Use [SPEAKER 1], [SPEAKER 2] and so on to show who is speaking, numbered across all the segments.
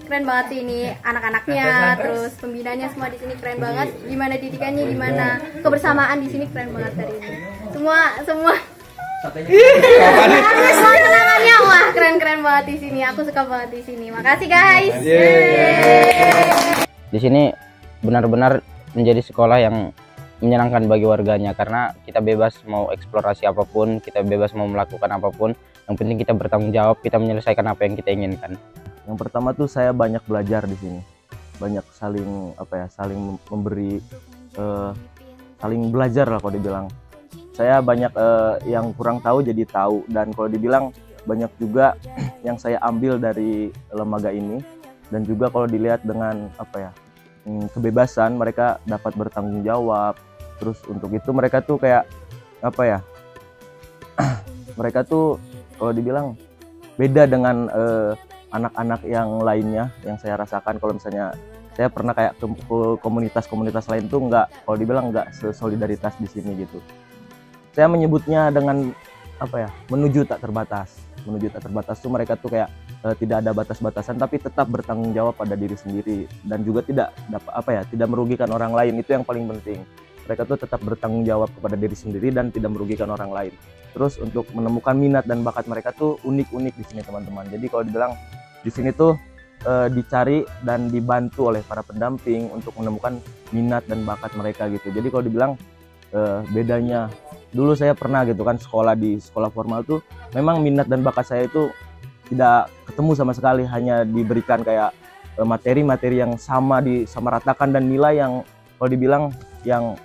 [SPEAKER 1] keren banget sih ini anak-anaknya, terus pembinanya semua di sini keren banget. Gimana didikannya, gimana kebersamaan di sini keren banget hari ini. Semua kenangannya wah keren banget di sini. Aku suka banget di sini. Makasih guys.
[SPEAKER 2] Di sini benar-benar menjadi sekolah yang menyenangkan bagi warganya karena kita bebas mau eksplorasi apapun, kita bebas mau melakukan apapun. Yang penting kita bertanggung jawab, kita menyelesaikan apa yang kita inginkan.
[SPEAKER 3] Yang pertama tuh saya banyak belajar di sini, banyak saling saling memberi, saling belajar lah kalau dibilang. Saya banyak yang kurang tahu jadi tahu, dan kalau dibilang banyak juga yang saya ambil dari lembaga ini. Dan juga kalau dilihat dengan kebebasan, mereka dapat bertanggung jawab. Terus untuk itu mereka tuh kayak mereka tuh kalau dibilang beda dengan anak-anak yang lainnya yang saya rasakan. Kalau misalnya saya pernah kayak ke komunitas-komunitas lain tuh kalau dibilang nggak sesolidaritas di sini gitu. Saya menyebutnya dengan menuju tak terbatas. Menuju tak terbatas tuh mereka tuh kayak tidak ada batas-batasan, tapi tetap bertanggung jawab pada diri sendiri, dan juga tidak tidak merugikan orang lain. Itu yang paling penting. Mereka tuh tetap bertanggung jawab kepada diri sendiri dan tidak merugikan orang lain. Terus untuk menemukan minat dan bakat mereka tuh unik-unik di sini teman-teman. Jadi kalau dibilang di sini tuh dicari dan dibantu oleh para pendamping untuk menemukan minat dan bakat mereka gitu. Jadi kalau dibilang bedanya, dulu saya pernah gitu kan sekolah di sekolah formal tuh memang minat dan bakat saya itu tidak ketemu sama sekali, hanya diberikan kayak materi-materi yang disamaratakan dan nilai yang kalau dibilang yang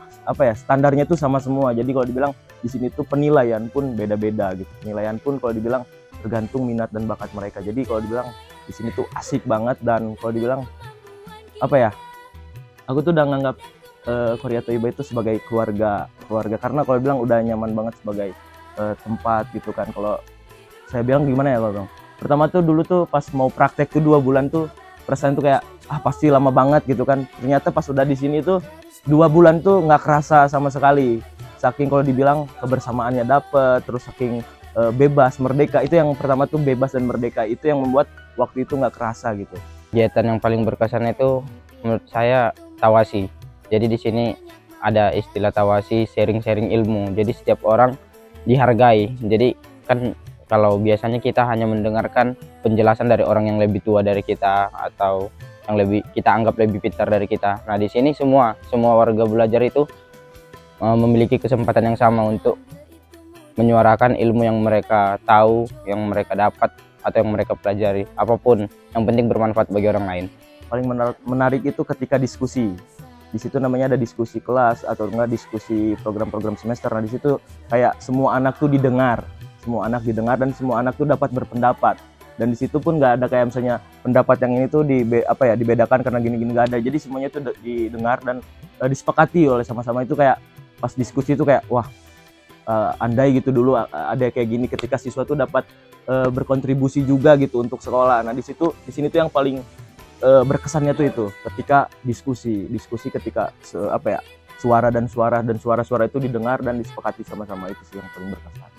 [SPEAKER 3] standarnya tuh sama semua. Jadi kalau dibilang di sini tuh penilaian pun beda-beda gitu. Penilaian pun kalau dibilang tergantung minat dan bakat mereka. Jadi kalau dibilang di sini tuh asik banget, dan kalau dibilang aku tuh udah nganggap Korea Toiba itu sebagai keluarga karena kalau bilang udah nyaman banget sebagai tempat gitu kan. Kalau saya bilang gimana ya Bang? Pertama tuh dulu tuh pas mau praktek tuh 2 bulan tuh perasaan tuh kayak pasti lama banget gitu kan. Ternyata pas udah di sini tuh 2 bulan tuh nggak kerasa sama sekali. Saking kalau dibilang kebersamaannya dapet, terus saking bebas, merdeka. Itu yang pertama tuh bebas dan merdeka. Itu yang membuat waktu itu nggak kerasa gitu.
[SPEAKER 2] Kegiatan yang paling berkesan itu menurut saya tawasi. Jadi di sini ada istilah tawasi, sharing-sharing ilmu. Jadi setiap orang dihargai. Jadi kan kalau biasanya kita hanya mendengarkan penjelasan dari orang yang lebih tua dari kita atau yang kita anggap lebih pintar dari kita. Nah di sini semua warga belajar itu memiliki kesempatan yang sama untuk menyuarakan ilmu yang mereka tahu, yang mereka dapat atau yang mereka pelajari. Apapun yang penting bermanfaat bagi orang lain.
[SPEAKER 3] Paling menarik itu ketika diskusi. Di situ namanya ada diskusi kelas atau enggak diskusi program-program semester. Nah di situ kayak semua anak tuh didengar. Semua anak didengar dan semua anak tuh dapat berpendapat. Dan di situ pun nggak ada kayak misalnya pendapat yang ini tuh dibedakan karena gini-gini, nggak ada. Jadi semuanya tuh didengar dan disepakati oleh sama-sama. Itu kayak pas diskusi itu kayak wah, andai gitu dulu ada kayak gini, ketika siswa tuh dapat berkontribusi juga gitu untuk sekolah. Nah di sini tuh yang paling berkesannya tuh itu ketika diskusi ketika suara itu didengar dan disepakati sama-sama. Itu sih yang paling berkesan.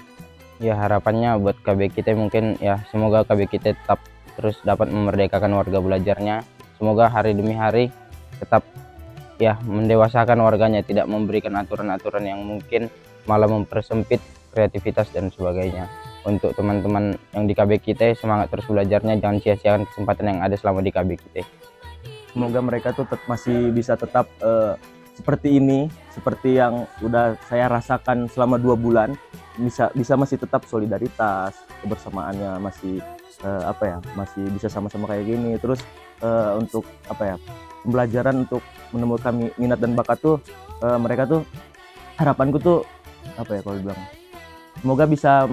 [SPEAKER 2] Ya harapannya buat KB kita mungkin ya semoga KB kita tetap terus dapat memerdekakan warga belajarnya. Semoga hari demi hari tetap ya mendewasakan warganya, tidak memberikan aturan-aturan yang mungkin malah mempersempit kreativitas dan sebagainya. Untuk teman-teman yang di KB kita, semangat terus belajarnya, jangan sia-siakan kesempatan yang ada selama di KB kita.
[SPEAKER 3] Semoga mereka tuh masih bisa tetap seperti ini, seperti yang udah saya rasakan selama 2 bulan, bisa masih tetap solidaritas, kebersamaannya masih masih bisa sama-sama kayak gini. Terus untuk pembelajaran untuk menemukan minat dan bakat tuh mereka tuh, harapanku tuh kalau bilang semoga bisa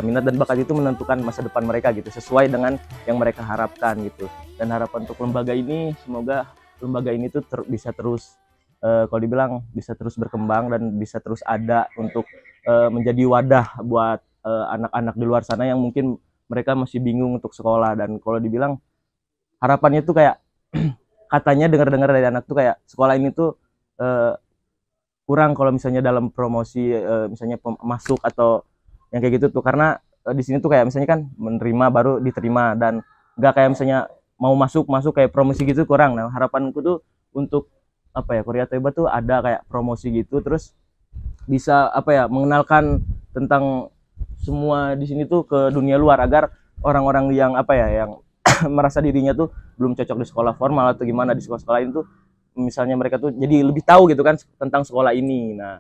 [SPEAKER 3] minat dan bakat itu menentukan masa depan mereka gitu, sesuai dengan yang mereka harapkan gitu. Dan harapan untuk lembaga ini, semoga lembaga ini tuh bisa terus kalau dibilang bisa terus berkembang dan bisa terus ada untuk menjadi wadah buat anak-anak di luar sana yang mungkin mereka masih bingung untuk sekolah. Dan kalau dibilang harapannya tuh kayak katanya dengar-dengar dari anak tuh kayak sekolah ini tuh kurang kalau misalnya dalam promosi misalnya masuk atau yang kayak gitu tuh, karena di sini tuh kayak misalnya kan menerima baru diterima, dan nggak kayak misalnya mau masuk kayak promosi gitu kurang. Nah harapanku tuh untuk apa ya, Korea Toiba tuh ada kayak promosi gitu, terus bisa apa ya, mengenalkan tentang semua di sini tuh ke dunia luar, agar orang-orang yang apa ya, yang merasa dirinya tuh belum cocok di sekolah formal atau gimana di sekolah-sekolah lain tuh, misalnya mereka tuh jadi lebih tahu gitu kan tentang sekolah ini. Nah